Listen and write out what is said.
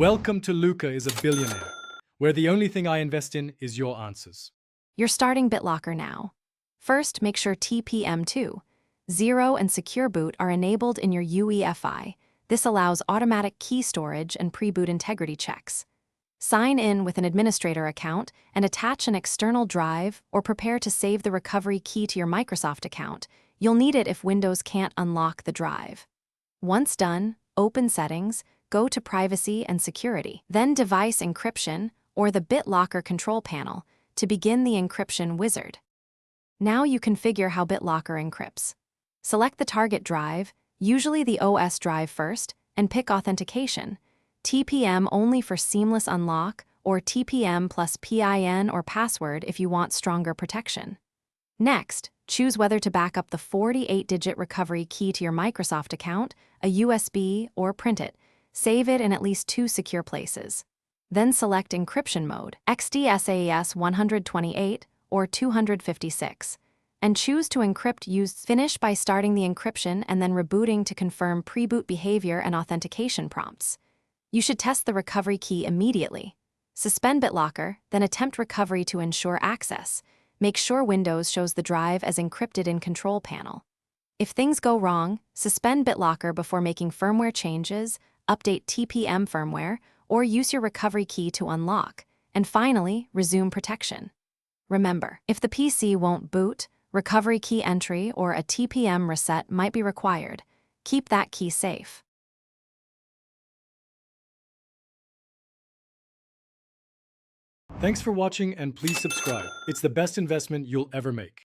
Welcome to Luca is a Billionaire, where the only thing I invest in is your answers. You're starting Bitlocker now. First, make sure TPM2, Zero and Secure Boot are enabled in your UEFI. This allows automatic key storage and pre-boot integrity checks. Sign in with an administrator account and attach an external drive or prepare to save the recovery key to your Microsoft account. You'll need it if Windows can't unlock the drive. Once done, open Settings, go to Privacy and Security, then Device Encryption or the Bitlocker control panel to begin the encryption wizard. Now you configure how Bitlocker encrypts. Select the target drive, usually the OS drive first, and pick Authentication, TPM only for seamless unlock, or TPM plus PIN or password if you want stronger protection. Next, choose whether to back up the 48-digit recovery key to your Microsoft account, a USB, or print it. Save it in at least 2 secure places. Then select Encryption Mode, XDSAES 128 or 256, and choose to encrypt. Finish by starting the encryption and then rebooting to confirm pre-boot behavior and authentication prompts. You should test the recovery key immediately. Suspend Bitlocker, then attempt recovery to ensure access. Make sure Windows shows the drive as encrypted in Control Panel. If things go wrong, suspend Bitlocker before making firmware changes, update TPM firmware, or use your recovery key to unlock, and finally, resume protection. Remember, if the PC won't boot, recovery key entry or a TPM reset might be required. Keep that key safe. Thanks for watching and please subscribe. It's the best investment you'll ever make.